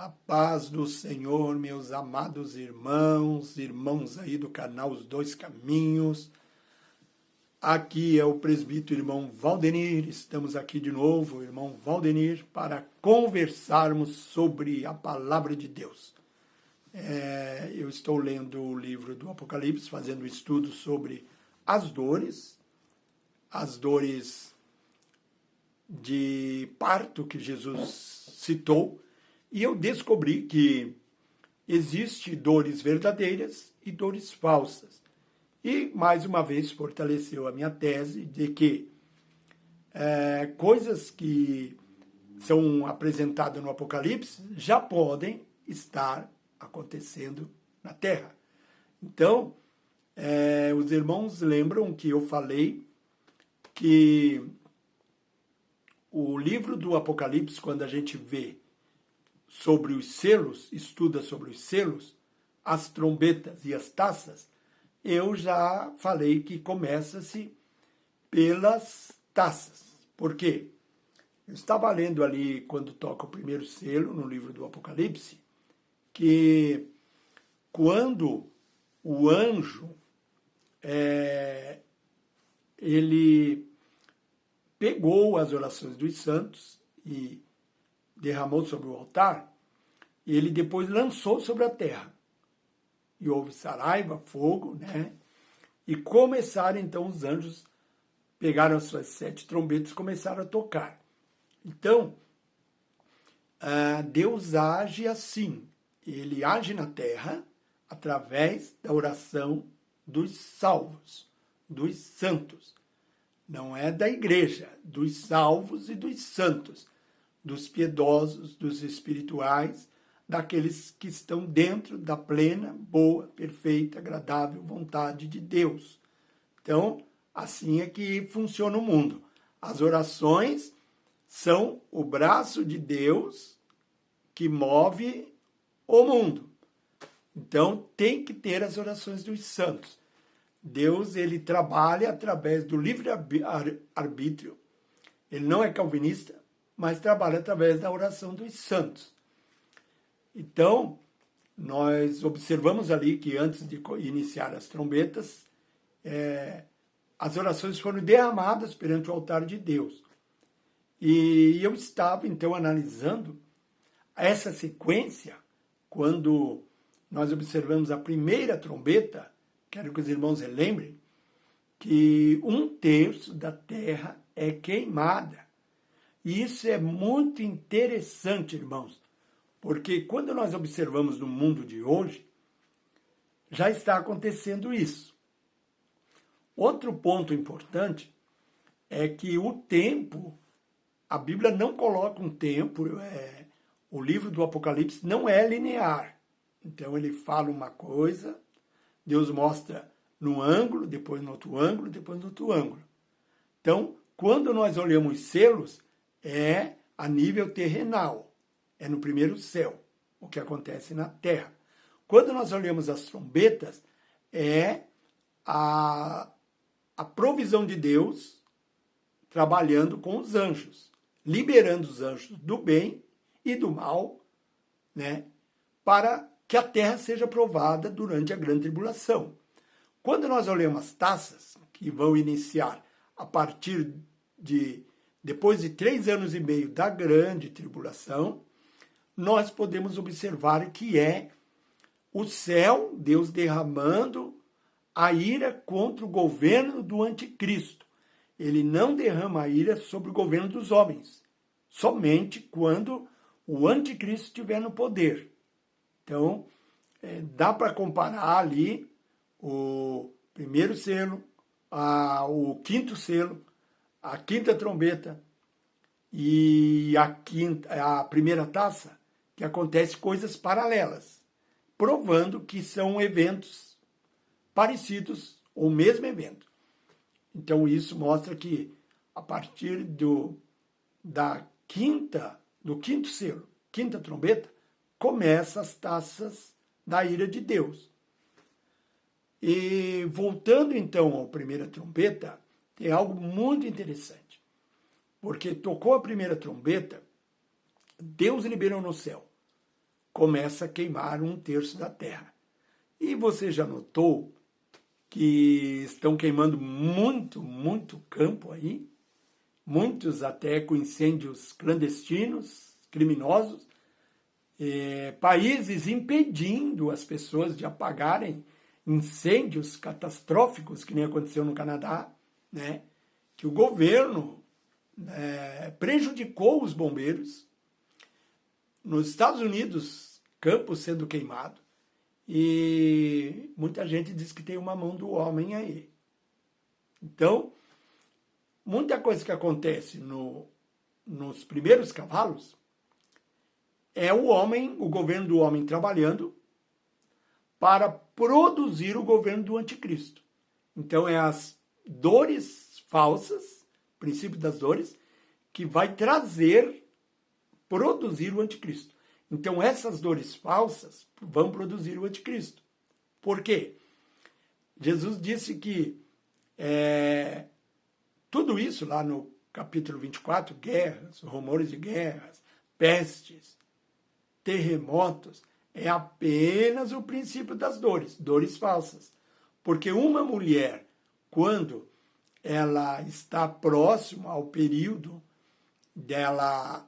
A paz do Senhor, meus amados irmãos, irmãos aí do canal Os Dois Caminhos. Aqui é o presbítero irmão Valdenir, estamos aqui de novo, irmão Valdenir, para conversarmos sobre a palavra de Deus. Eu estou lendo o livro do Apocalipse, fazendo um estudo sobre as dores de parto que Jesus citou, e eu descobri que existe dores verdadeiras e dores falsas. E, mais uma vez, fortaleceu a minha tese de que coisas que são apresentadas no Apocalipse já podem estar acontecendo na Terra. Então, os irmãos lembram que eu falei que o livro do Apocalipse, quando a gente vê sobre os selos, estuda sobre os selos, as trombetas e as taças, eu já falei que começa-se pelas taças. Por quê? Eu estava lendo ali, quando toca o primeiro selo, no livro do Apocalipse, que quando o anjo, ele pegou as orações dos santos e derramou sobre o altar, ele depois lançou sobre a terra. E houve saraiva, fogo, né? E começaram então os anjos, pegaram as suas 7 trombetas e começaram a tocar. Então, Deus age assim. Ele age na terra através da oração dos salvos, dos santos. Não é da igreja, dos salvos e dos santos, dos piedosos, dos espirituais, daqueles que estão dentro da plena, boa, perfeita, agradável vontade de Deus. Então, assim é que funciona o mundo. As orações são o braço de Deus que move o mundo. Então, tem que ter as orações dos santos. Deus, ele trabalha através do livre-arbítrio. Ele não é calvinista, mas trabalha através da oração dos santos. Então, nós observamos ali que antes de iniciar as trombetas, as orações foram derramadas perante o altar de Deus. E eu estava, então, analisando essa sequência, quando nós observamos a primeira trombeta. Quero que os irmãos relembrem que 1/3 da terra é queimada. E isso é muito interessante, irmãos, porque quando nós observamos no mundo de hoje, já está acontecendo isso. Outro ponto importante é que o tempo, a Bíblia não coloca um tempo, o livro do Apocalipse não é linear. Então ele fala uma coisa, Deus mostra num ângulo, depois no outro ângulo, depois no outro ângulo. Então, quando nós olhamos os selos, é a nível terrenal, é no primeiro céu, o que acontece na terra. Quando nós olhamos as trombetas, é a provisão de Deus trabalhando com os anjos, liberando os anjos do bem e do mal, né, para que a terra seja provada durante a grande tribulação. Quando nós olhamos as taças, que vão iniciar a partir de depois de 3 anos e meio da grande tribulação, nós podemos observar que é o céu, Deus derramando a ira contra o governo do anticristo. Ele não derrama a ira sobre o governo dos homens, somente quando o anticristo estiver no poder. Então, dá para comparar ali o primeiro selo, o quinto selo, a quinta trombeta e a primeira taça, que acontece coisas paralelas, provando que são eventos parecidos ou o mesmo evento. Então isso mostra que a partir do quinto selo, quinta trombeta, começa as taças da ira de Deus. E voltando então à primeira trombeta, tem algo muito interessante. Porque tocou a primeira trombeta, Deus liberou no céu começa a queimar 1/3 da terra. E você já notou que estão queimando muito campo aí, muitos até com incêndios clandestinos, criminosos, países impedindo as pessoas de apagarem incêndios catastróficos, que nem aconteceu no Canadá, né? Que o governo prejudicou os bombeiros. Nos Estados Unidos, campos sendo queimados, e muita gente diz que tem uma mão do homem aí. Então, muita coisa que acontece nos primeiros cavalos é o governo do homem trabalhando para produzir o governo do anticristo. Então, é as dores falsas, o princípio das dores, que vai produzir o anticristo. Então, essas dores falsas vão produzir o anticristo. Por quê? Jesus disse que tudo isso, lá no capítulo 24, guerras, rumores de guerras, pestes, terremotos, é apenas o princípio das dores falsas. Porque uma mulher, quando ela está próxima ao período dela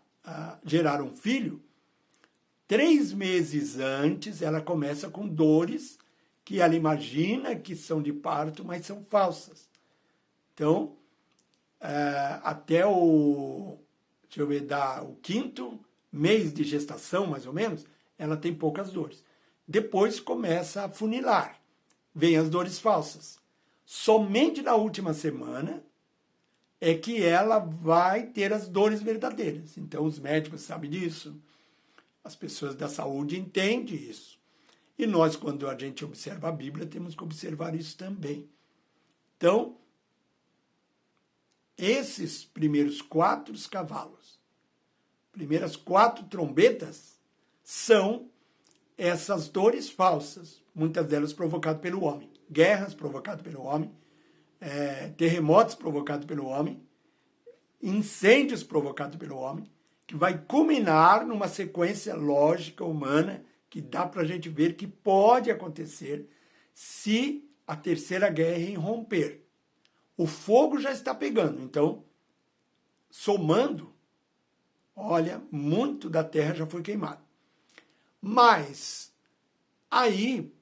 gerar um filho, 3 meses antes ela começa com dores que ela imagina que são de parto, mas são falsas. Então, até o 5º mês de gestação, mais ou menos, ela tem poucas dores. Depois começa a funilar. Vem as dores falsas. Somente na última semana é que ela vai ter as dores verdadeiras. Então, os médicos sabem disso. As pessoas da saúde entendem isso. E nós, quando a gente observa a Bíblia, temos que observar isso também. Então, esses primeiros 4 cavalos, primeiras 4 trombetas, são essas dores falsas, muitas delas provocadas pelo homem. Guerras provocadas pelo homem, terremotos provocados pelo homem, incêndios provocados pelo homem, que vai culminar numa sequência lógica humana que dá para a gente ver que pode acontecer se a terceira guerra irromper. O fogo já está pegando, então, somando, olha, muito da terra já foi queimado. Mas aí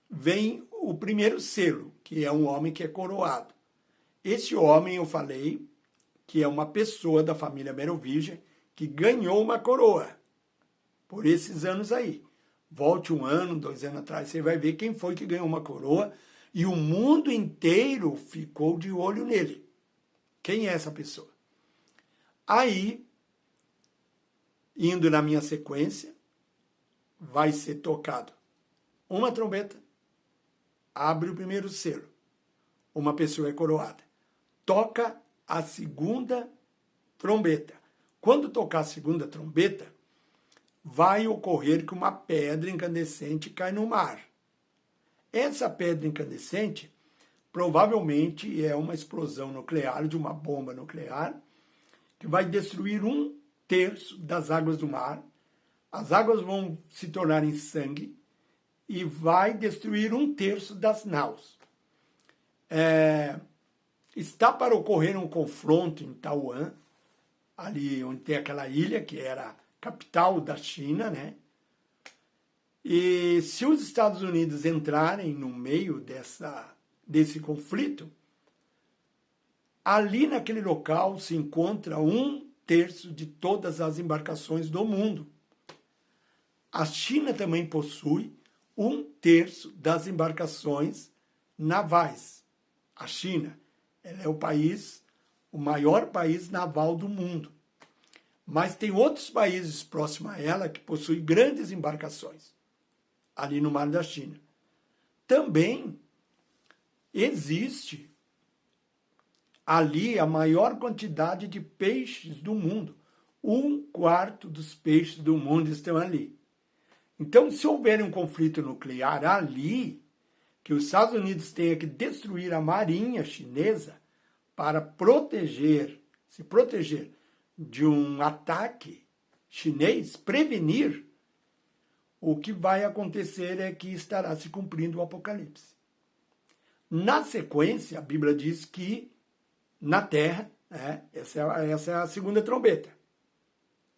vem o primeiro selo, que é um homem que é coroado. Esse homem, eu falei, que é uma pessoa da família merovígia, que ganhou uma coroa por esses anos aí. Volte 1 ano, 2 anos atrás, você vai ver quem foi que ganhou uma coroa e o mundo inteiro ficou de olho nele. Quem é essa pessoa? Aí, indo na minha sequência, vai ser tocado uma trombeta, abre o primeiro selo, uma pessoa é coroada. Toca a segunda trombeta. Quando tocar a segunda trombeta, vai ocorrer que uma pedra incandescente cai no mar. Essa pedra incandescente provavelmente é uma explosão nuclear, de uma bomba nuclear, que vai destruir 1/3 das águas do mar. As águas vão se tornar em sangue e vai destruir 1/3 das naus. Está para ocorrer um confronto em Taiwan, ali onde tem aquela ilha que era a capital da China, né? E se os Estados Unidos entrarem no meio desse conflito, ali naquele local se encontra 1/3 de todas as embarcações do mundo. A China também possui 1/3 das embarcações navais. A China, ela é o maior país naval do mundo. Mas tem outros países próximos a ela que possuem grandes embarcações, ali no Mar da China. Também existe ali a maior quantidade de peixes do mundo. 1/4 dos peixes do mundo estão ali. Então, se houver um conflito nuclear ali, que os Estados Unidos tenham que destruir a marinha chinesa para se proteger de um ataque chinês, prevenir, o que vai acontecer é que estará se cumprindo o Apocalipse. Na sequência, a Bíblia diz que na terra, essa é a segunda trombeta.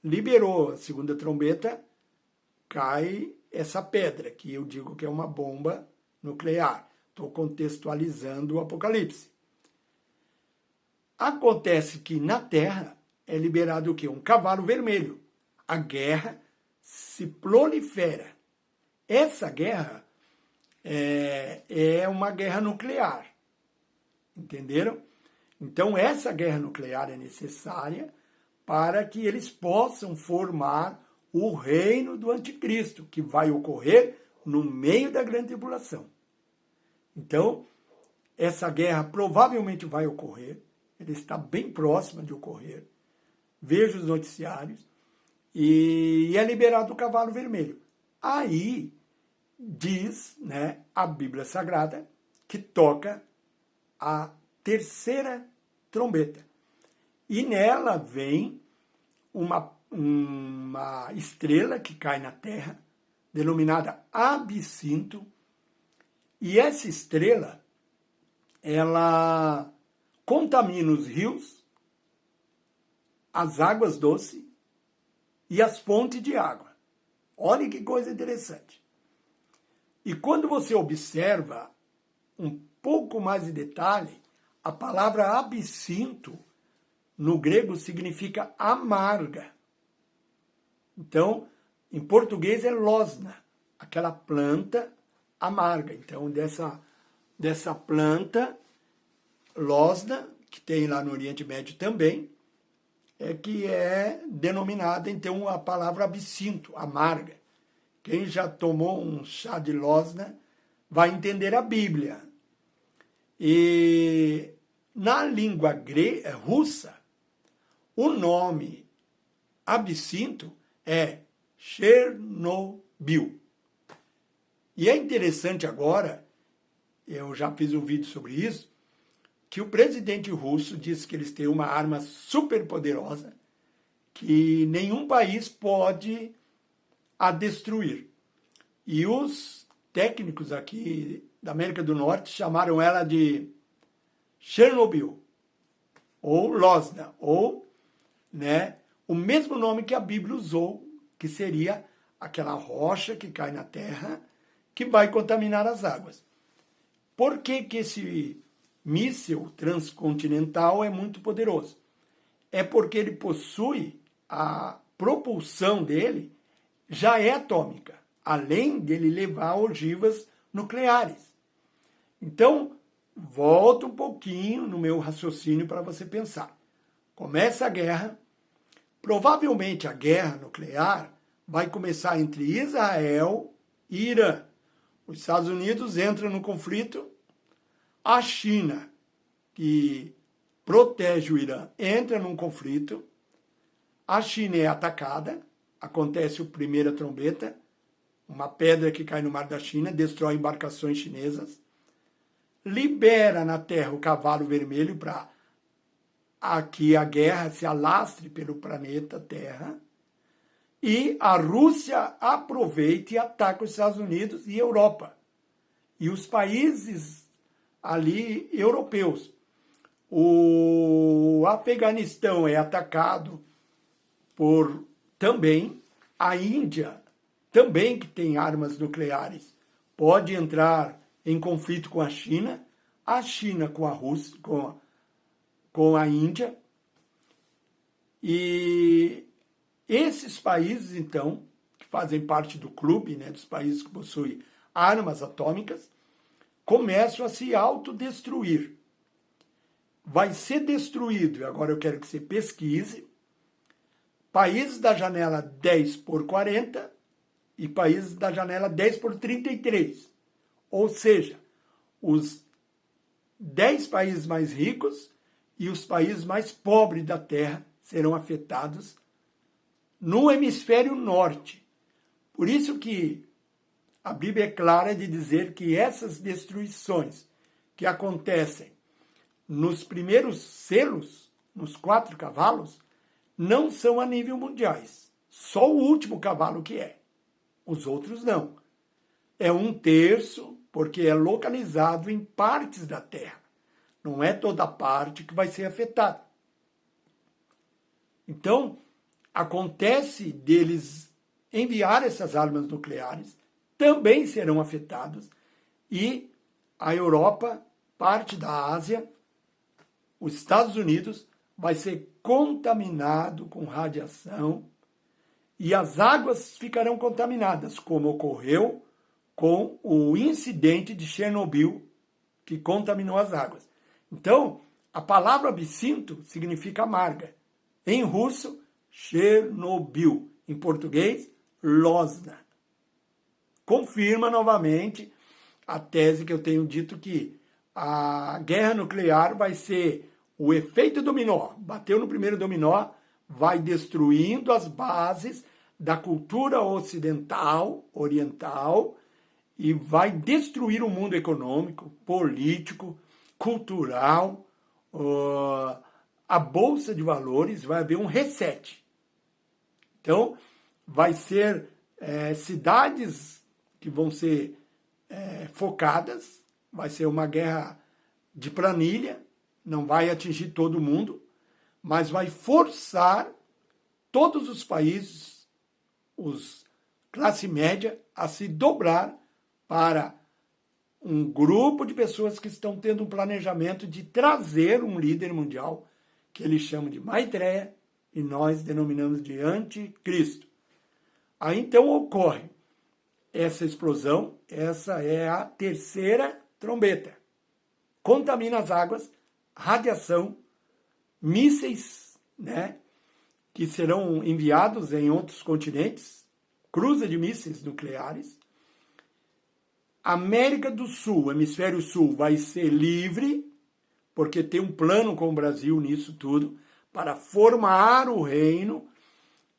Liberou a segunda trombeta, cai essa pedra, que eu digo que é uma bomba nuclear. Estou contextualizando o Apocalipse. Acontece que na terra é liberado o quê? Um cavalo vermelho. A guerra se prolifera. Essa guerra é uma guerra nuclear. Entenderam? Então, essa guerra nuclear é necessária para que eles possam formar o reino do anticristo, que vai ocorrer no meio da grande tribulação. Então, essa guerra provavelmente vai ocorrer, ela está bem próxima de ocorrer. Veja os noticiários, e é liberado o cavalo vermelho. Aí diz, a Bíblia Sagrada que toca a terceira trombeta. E nela vem uma estrela que cai na terra, denominada Absinto, e essa estrela, ela contamina os rios, as águas doces e as fontes de água. Olha que coisa interessante. E quando você observa um pouco mais de detalhe, a palavra absinto no grego significa amarga. Então, em português é losna, aquela planta amarga. Então, dessa planta losna, que tem lá no Oriente Médio também, que é denominada, então, a palavra absinto, amarga. Quem já tomou um chá de losna vai entender a Bíblia. E na língua russa, o nome absinto é Chernobyl. E é interessante agora, eu já fiz um vídeo sobre isso, que o presidente russo disse que eles têm uma arma super poderosa que nenhum país pode a destruir. E os técnicos aqui da América do Norte chamaram ela de Chernobyl, ou Losna, ou o mesmo nome que a Bíblia usou, que seria aquela rocha que cai na terra, que vai contaminar as águas. Por que esse míssil transcontinental é muito poderoso? É porque ele possui, a propulsão dele já é atômica, além dele levar ogivas nucleares. Então, volta um pouquinho no meu raciocínio para você pensar. Começa a guerra, provavelmente a guerra nuclear vai começar entre Israel e Irã. Os Estados Unidos entram no conflito, a China, que protege o Irã, entra num conflito, a China é atacada, acontece a primeira trombeta, uma pedra que cai no mar da China, destrói embarcações chinesas, libera na terra o cavalo vermelho para que a guerra se alastre pelo planeta Terra, e a Rússia aproveita e ataca os Estados Unidos e Europa, e os países ali europeus. O Afeganistão é atacado por também a Índia, também que tem armas nucleares, pode entrar em conflito com a China com a Rússia, com a Índia. E esses países, então, que fazem parte do clube, dos países que possuem armas atômicas, começam a se autodestruir. Vai ser destruído, e agora eu quero que você pesquise, países da janela 10/40 e países da janela 10/33. Ou seja, os 10 países mais ricos e os países mais pobres da Terra serão afetados no hemisfério norte. Por isso que a Bíblia é clara de dizer que essas destruições que acontecem nos primeiros selos, nos 4 cavalos, não são a nível mundiais. Só o último cavalo que é. Os outros não. É 1/3, porque é localizado em partes da Terra. Não é toda parte que vai ser afetada. Então, acontece deles enviar essas armas nucleares, também serão afetados, e a Europa, parte da Ásia, os Estados Unidos, vai ser contaminado com radiação e as águas ficarão contaminadas, como ocorreu com o incidente de Chernobyl, que contaminou as águas. Então, a palavra absinto significa amarga. Em russo, Chernobyl. Em português, Losna. Confirma novamente a tese que eu tenho dito que a guerra nuclear vai ser o efeito dominó. Bateu no primeiro dominó, vai destruindo as bases da cultura ocidental, oriental, e vai destruir o mundo econômico, político, cultural, a bolsa de valores, vai haver um reset. Então, vai ser cidades que vão ser focadas, vai ser uma guerra de planilha, não vai atingir todo mundo, mas vai forçar todos os países, os classe média, a se dobrar para um grupo de pessoas que estão tendo um planejamento de trazer um líder mundial, que eles chamam de Maitreya, e nós denominamos de anticristo. Aí então ocorre essa explosão, essa é a terceira trombeta. Contamina as águas, radiação, mísseis, né, que serão enviados em outros continentes, cruza de mísseis nucleares. América do Sul, hemisfério sul, vai ser livre, porque tem um plano com o Brasil nisso tudo, para formar o reino,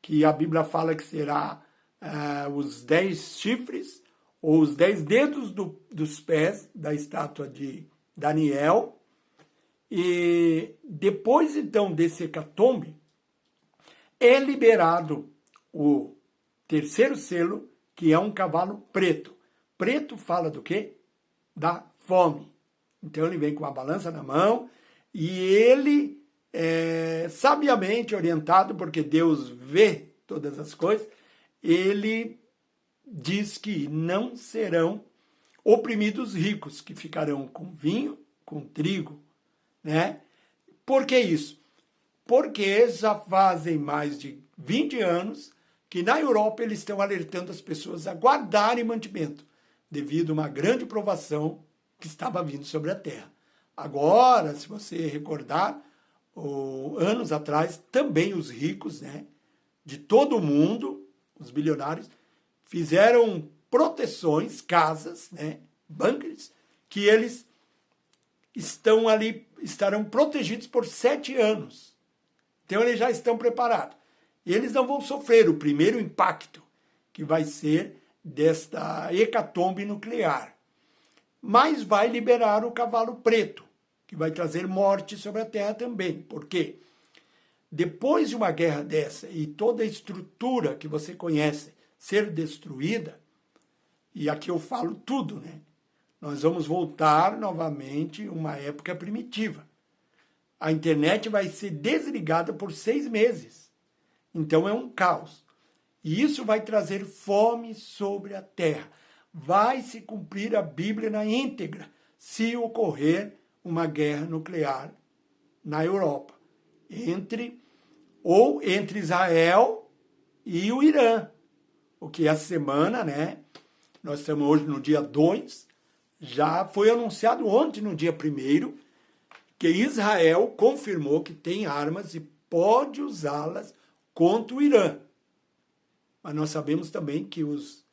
que a Bíblia fala que será os 10 chifres, ou os 10 dedos dos pés da estátua de Daniel. E depois, então, desse hecatombe, é liberado o terceiro selo, que é um cavalo preto. Preto fala do quê? Da fome. Então ele vem com a balança na mão e ele, sabiamente orientado, porque Deus vê todas as coisas, ele diz que não serão oprimidos ricos, que ficarão com vinho, com trigo, né? Por que isso? Porque já fazem mais de 20 anos que na Europa eles estão alertando as pessoas a guardarem mantimento, devido a uma grande provação que estava vindo sobre a Terra. Agora, se você recordar, anos atrás, também os ricos, né, de todo o mundo, os bilionários, fizeram proteções, casas, né, bunkers, que eles estarão protegidos por 7 anos. Então, eles já estão preparados. E eles não vão sofrer o primeiro impacto, que vai ser desta hecatombe nuclear. Mas vai liberar o cavalo preto, que vai trazer morte sobre a Terra também. Por quê? Depois de uma guerra dessa e toda a estrutura que você conhece ser destruída, e aqui eu falo tudo, né? Nós vamos voltar novamente a uma época primitiva. A internet vai ser desligada por 6 meses. Então é um caos. E isso vai trazer fome sobre a terra. Vai se cumprir a Bíblia na íntegra se ocorrer uma guerra nuclear na Europa. Entre Israel e o Irã. O que essa semana, né? Nós estamos hoje no dia 2, já foi anunciado ontem, no dia 1º, que Israel confirmou que tem armas e pode usá-las contra o Irã. Mas nós sabemos também que os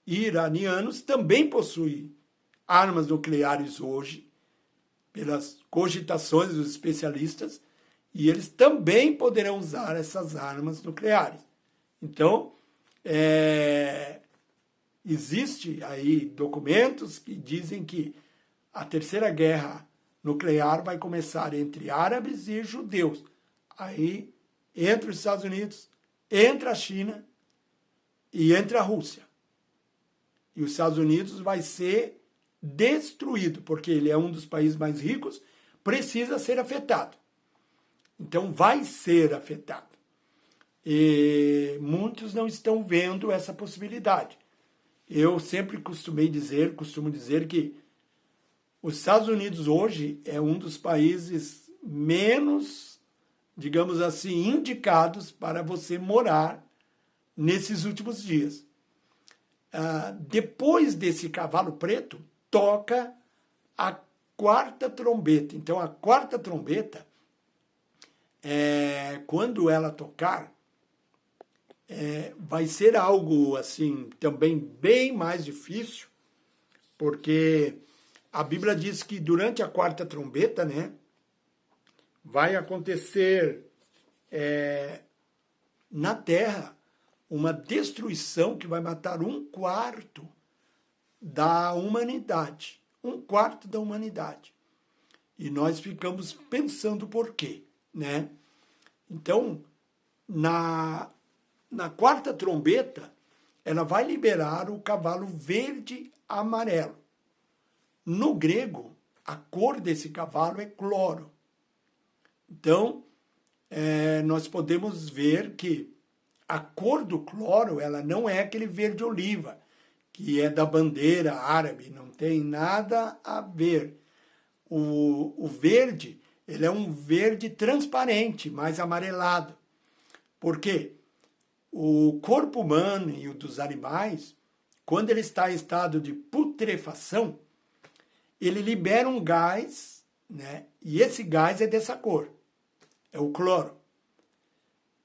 iranianos também possuem armas nucleares hoje, pelas cogitações dos especialistas, e eles também poderão usar essas armas nucleares. Então, existe aí documentos que dizem que a terceira guerra nuclear vai começar entre árabes e judeus. Aí, entre os Estados Unidos, entre a China e entre a Rússia. E os Estados Unidos vai ser destruído, porque ele é um dos países mais ricos, precisa ser afetado. Então vai ser afetado. E muitos não estão vendo essa possibilidade. Eu sempre costumo dizer que os Estados Unidos hoje é um dos países menos, digamos assim, indicados para você morar nesses últimos dias. Depois desse cavalo preto, toca a quarta trombeta. Então, a quarta trombeta, quando ela tocar, vai ser algo assim também bem mais difícil, porque a Bíblia diz que durante a quarta trombeta, né, vai acontecer na terra uma destruição que vai matar 1/4 da humanidade. 1/4 da humanidade. E nós ficamos pensando por quê, né? Então, na quarta trombeta, ela vai liberar o cavalo verde-amarelo. No grego, a cor desse cavalo é cloro. Então, nós podemos ver que a cor do cloro, ela não é aquele verde oliva, que é da bandeira árabe, não tem nada a ver. O verde, ele é um verde transparente, mais amarelado. Por quê? O corpo humano e o dos animais, quando ele está em estado de putrefação, ele libera um gás, né? E esse gás é dessa cor, é o cloro.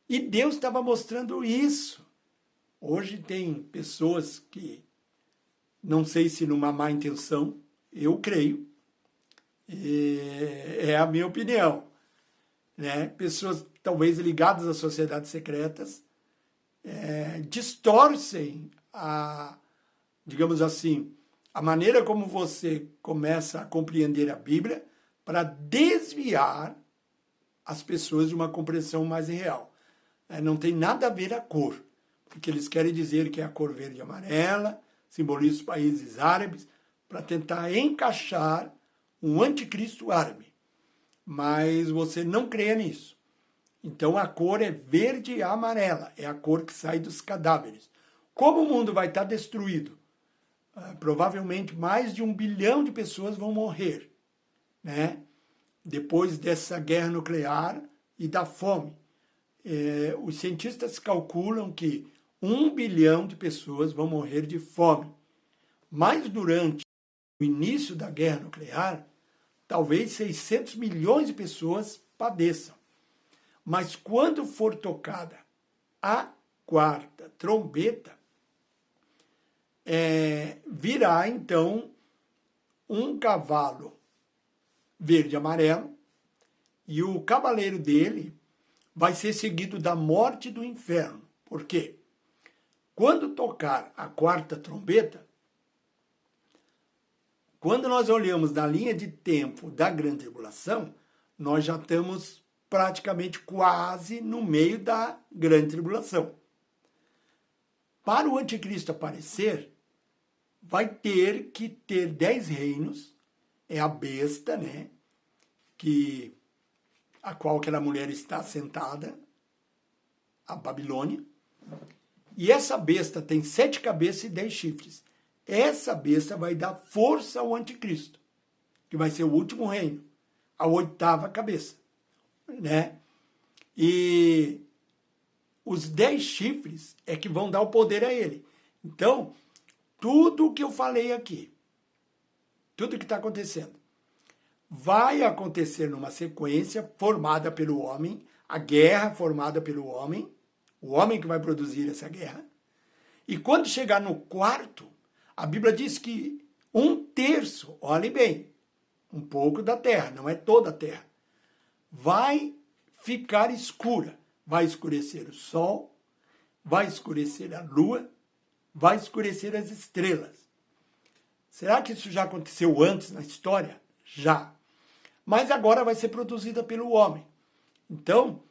E Deus estava mostrando isso. Hoje tem pessoas que, não sei se numa má intenção, eu creio, é a minha opinião, né? Pessoas talvez ligadas às sociedades secretas, distorcem digamos assim, a maneira como você começa a compreender a Bíblia para desviar as pessoas de uma compreensão mais real. Não tem nada a ver a cor, porque eles querem dizer que é a cor verde e amarela, simboliza os países árabes, para tentar encaixar um anticristo árabe. Mas você não crê nisso. Então a cor é verde e amarela, é a cor que sai dos cadáveres. Como o mundo vai estar destruído, provavelmente mais de 1 bilhão de pessoas vão morrer, né? Depois dessa guerra nuclear e da fome. Os cientistas calculam que 1 bilhão de pessoas vão morrer de fome. Mas durante o início da guerra nuclear, talvez 600 milhões de pessoas padeçam. Mas quando for tocada a quarta trombeta, virá então um cavalo verde e amarelo, e o cavaleiro dele vai ser seguido da morte e do inferno. Por quê? Quando tocar a quarta trombeta, quando nós olhamos na linha de tempo da grande tribulação, nós já estamos praticamente quase no meio da grande tribulação. Para o anticristo aparecer, vai ter que ter 10 reinos, é a besta, né? A qual aquela mulher está sentada, a Babilônia. E essa besta tem 7 cabeças e 10 chifres. Essa besta vai dar força ao anticristo, que vai ser o último reino, a 8ª cabeça, né? E os 10 chifres é que vão dar o poder a ele. Então, tudo o que eu falei aqui, tudo que está acontecendo, vai acontecer numa sequência formada pelo homem, a guerra formada pelo homem, o homem que vai produzir essa guerra. E quando chegar no quarto, a Bíblia diz que 1/3, olhe bem, um pouco da terra, não é toda a terra, vai ficar escura. Vai escurecer o sol, vai escurecer a lua, vai escurecer as estrelas. Será que isso já aconteceu antes na história? Já. Mas agora vai ser produzida pelo homem. Então,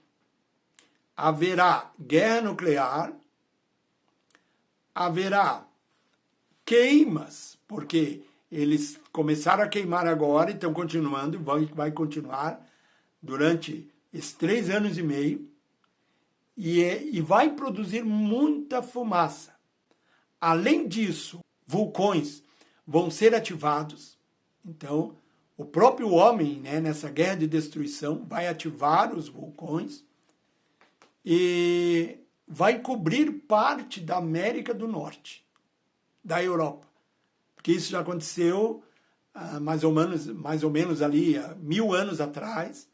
haverá guerra nuclear, haverá queimas, porque eles começaram a queimar agora e estão continuando, vai continuar durante esses 3 anos e meio, e vai produzir muita fumaça. Além disso, vulcões vão ser ativados. Então, o próprio homem, né, nessa guerra de destruição, vai ativar os vulcões e vai cobrir parte da América do Norte, da Europa. Porque isso já aconteceu mais ou menos ali, 1000 anos atrás,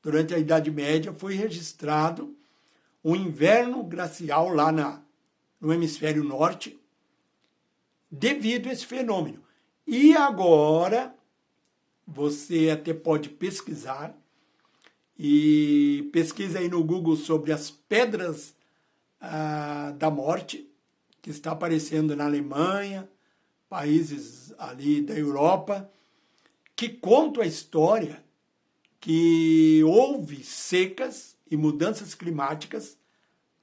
durante a Idade Média, foi registrado um inverno glacial lá no hemisfério norte, devido a esse fenômeno. E agora, você até pode pesquisar, e pesquisa aí no Google sobre as pedras da morte, que está aparecendo na Alemanha, países ali da Europa, que contam a história que houve secas e mudanças climáticas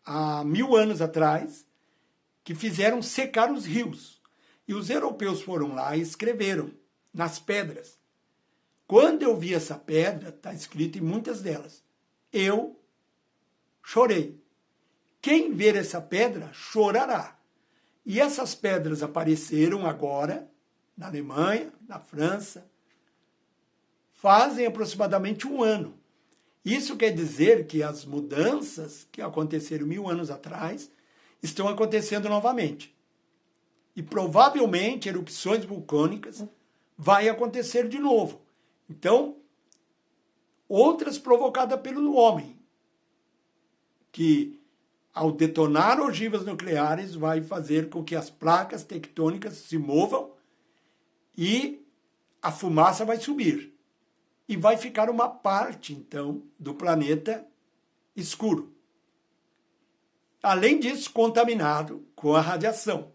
há 1000 anos atrás, que fizeram secar os rios. E os europeus foram lá e escreveram nas pedras. Quando eu vi essa pedra, está escrito em muitas delas, eu chorei. Quem ver essa pedra chorará. E essas pedras apareceram agora na Alemanha, na França, fazem aproximadamente 1 ano. Isso quer dizer que as mudanças que aconteceram 1000 anos atrás estão acontecendo novamente. E provavelmente erupções vulcânicas vai acontecer de novo. Então, outras provocadas pelo homem, que ao detonar ogivas nucleares vai fazer com que as placas tectônicas se movam e a fumaça vai subir. E vai ficar uma parte, então, do planeta escuro. Além disso, contaminado com a radiação.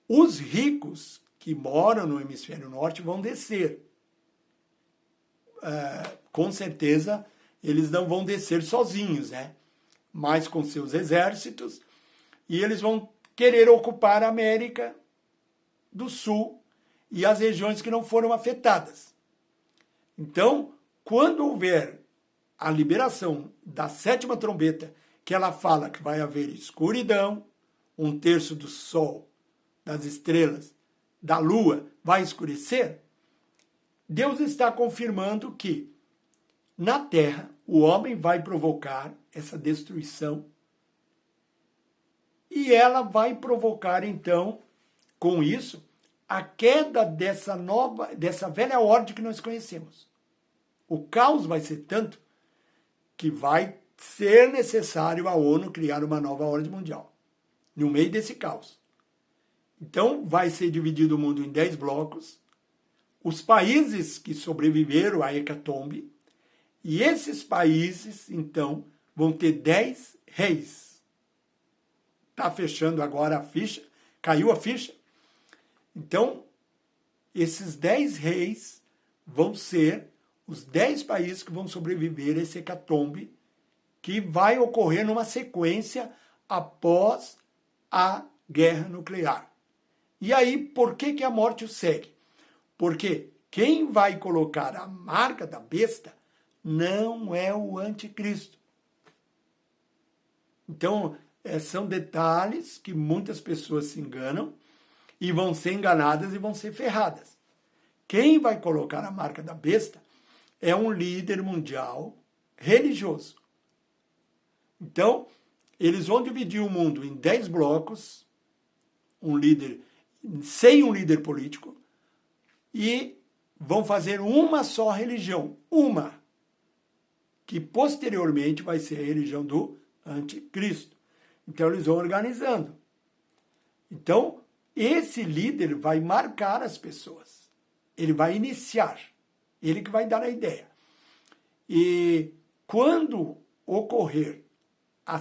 Os ricos que moram no hemisfério norte vão descer. Com certeza, eles não vão descer sozinhos, né? Mas com seus exércitos, e eles vão querer ocupar a América do Sul e as regiões que não foram afetadas. Então, quando houver a liberação da 7ª trombeta, que ela fala que vai haver escuridão, 1/3 do Sol, das estrelas, da Lua vai escurecer, Deus está confirmando que na Terra o homem vai provocar essa destruição e ela vai provocar, então, com isso, a queda dessa velha ordem que nós conhecemos. O caos vai ser tanto que vai ser necessário a ONU criar uma nova ordem mundial, no meio desse caos. Então, vai ser dividido o mundo em 10 blocos, os países que sobreviveram à hecatombe, e esses países, então, vão ter 10 reis. Está fechando agora a ficha, caiu a ficha. Então, esses 10 reis vão ser os 10 países que vão sobreviver a esse hecatombe, que vai ocorrer numa sequência após a guerra nuclear. E aí, por que a morte o segue? Porque quem vai colocar a marca da besta não é o anticristo. Então, são detalhes que muitas pessoas se enganam e vão ser enganadas e vão ser ferradas. Quem vai colocar a marca da besta é um líder mundial religioso. Então, eles vão dividir o mundo em 10 blocos, sem um líder político, e vão fazer uma só religião, que posteriormente vai ser a religião do anticristo. Então, eles vão organizando. Então, esse líder vai marcar as pessoas. Ele vai iniciar. Ele que vai dar a ideia. E quando ocorrer a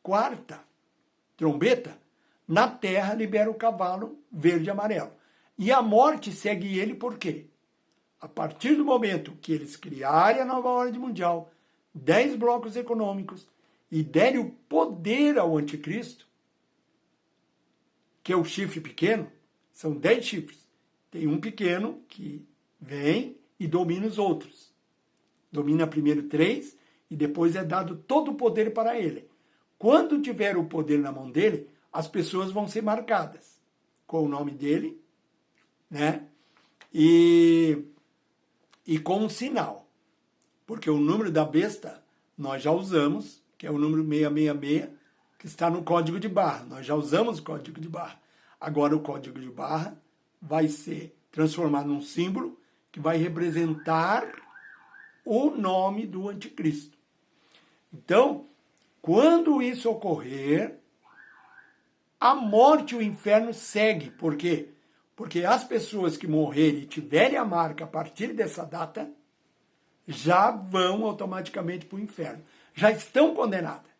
4ª trombeta, na terra libera o cavalo verde e amarelo. E a morte segue ele por quê? A partir do momento que eles criarem a nova ordem mundial, 10 blocos econômicos, e derem o poder ao anticristo, que é o chifre pequeno, São 10 chifres. Tem um pequeno que vem e domina os outros. Domina primeiro 3 e depois é dado todo o poder para ele. Quando tiver o poder na mão dele, as pessoas vão ser marcadas com o nome dele, né? E com um sinal. Porque o número da besta nós já usamos, que é o número 666, que está no código de barra. Nós já usamos o código de barra. Agora o código de barra vai ser transformado num símbolo que vai representar o nome do anticristo. Então, quando isso ocorrer, a morte e o inferno segue. Por quê? Porque as pessoas que morrerem e tiverem a marca a partir dessa data, já vão automaticamente para o inferno. Já estão condenadas.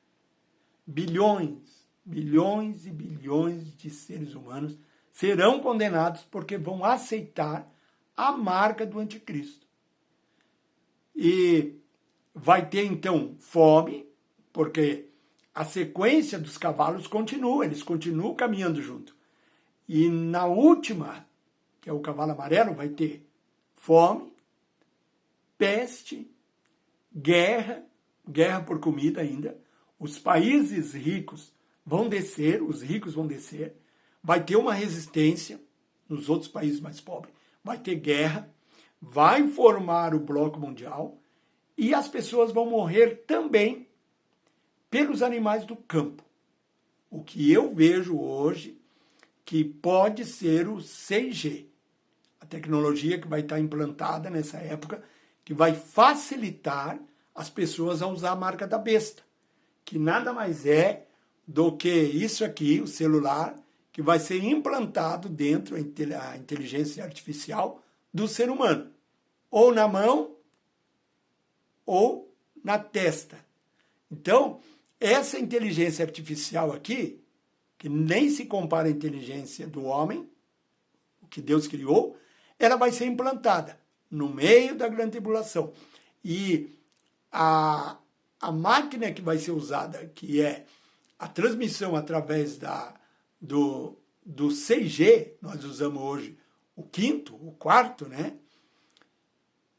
Bilhões e bilhões de seres humanos serão condenados porque vão aceitar a marca do anticristo. E vai ter, então, fome, porque a sequência dos cavalos continua, eles continuam caminhando junto. E na última, que é o cavalo amarelo, vai ter fome, peste, guerra por comida ainda. Os países ricos vão descer, os ricos vão descer. Vai ter uma resistência nos outros países mais pobres. Vai ter guerra, vai formar o bloco mundial e as pessoas vão morrer também pelos animais do campo. O que eu vejo hoje que pode ser o 6G, a tecnologia que vai estar implantada nessa época, que vai facilitar as pessoas a usar a marca da besta, que nada mais é do que isso aqui, o celular, que vai ser implantado dentro da inteligência artificial do ser humano, ou na mão, ou na testa. Então, essa inteligência artificial aqui, que nem se compara à inteligência do homem, o que Deus criou, ela vai ser implantada no meio da grande tribulação. E a máquina que vai ser usada, que é a transmissão através do 6G, nós usamos hoje o quinto, o quarto, né?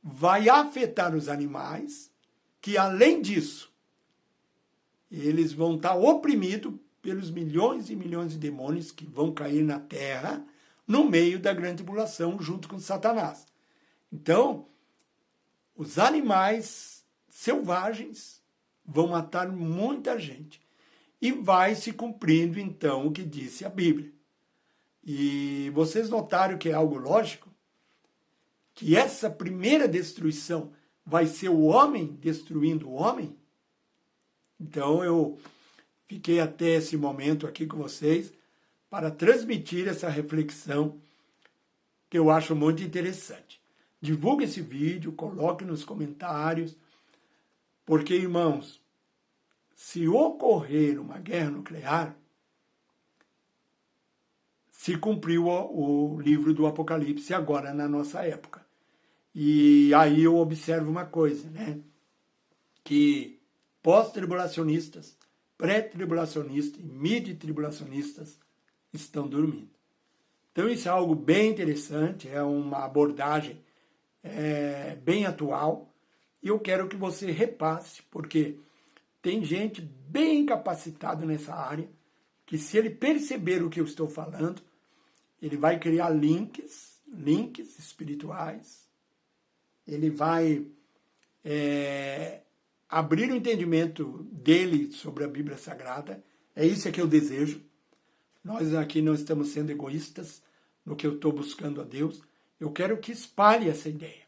Vai afetar os animais, que além disso, eles vão estar oprimidos pelos milhões e milhões de demônios que vão cair na terra no meio da grande tribulação junto com Satanás. Então, os animais selvagens vão matar muita gente. E vai se cumprindo, então, o que disse a Bíblia. E vocês notaram que é algo lógico? Que essa primeira destruição vai ser o homem destruindo o homem? Então, eu fiquei até esse momento aqui com vocês para transmitir essa reflexão que eu acho muito interessante. Divulgue esse vídeo, coloque nos comentários, porque, irmãos, se ocorrer uma guerra nuclear, se cumpriu o livro do Apocalipse agora na nossa época. E aí eu observo uma coisa, né? Que pós-tribulacionistas, pré-tribulacionistas e mid-tribulacionistas estão dormindo. Então isso é algo bem interessante, é uma abordagem bem atual, e eu quero que você repasse, porque tem gente bem capacitada nessa área, que se ele perceber o que eu estou falando, ele vai criar links espirituais, ele vai abrir o entendimento dele sobre a Bíblia Sagrada. É isso que eu desejo. Nós aqui não estamos sendo egoístas no que eu estou buscando a Deus. Eu quero que espalhe essa ideia,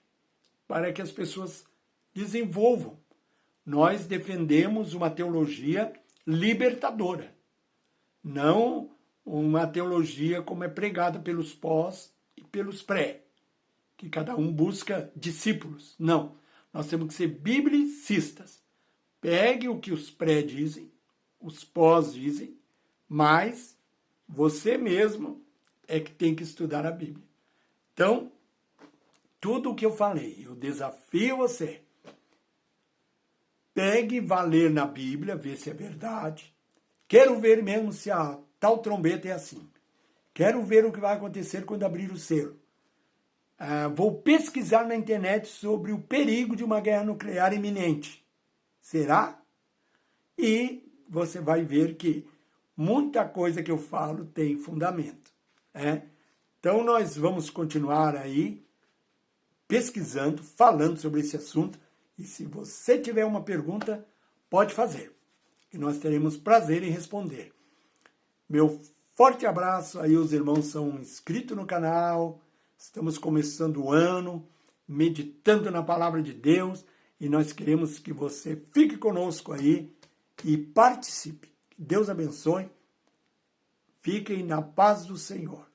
para que as pessoas desenvolvam. Nós defendemos uma teologia libertadora, não uma teologia como é pregada pelos pós e pelos pré, que cada um busca discípulos. Não, nós temos que ser biblicistas. Pegue o que os pré dizem, os pós dizem, mas você mesmo é que tem que estudar a Bíblia. Então, tudo o que eu falei, eu desafio você. Pegue e vá ler na Bíblia, ver se é verdade. Quero ver mesmo se a tal trombeta é assim. Quero ver o que vai acontecer quando abrir o selo. Vou pesquisar na internet sobre o perigo de uma guerra nuclear iminente. Será? E você vai ver que muita coisa que eu falo tem fundamento. Então, nós vamos continuar aí pesquisando, falando sobre esse assunto. E se você tiver uma pergunta, pode fazer, que nós teremos prazer em responder. Meu forte abraço, aí os irmãos são inscritos no canal, estamos começando o ano, meditando na palavra de Deus, e nós queremos que você fique conosco aí e participe. Que Deus abençoe, fiquem na paz do Senhor.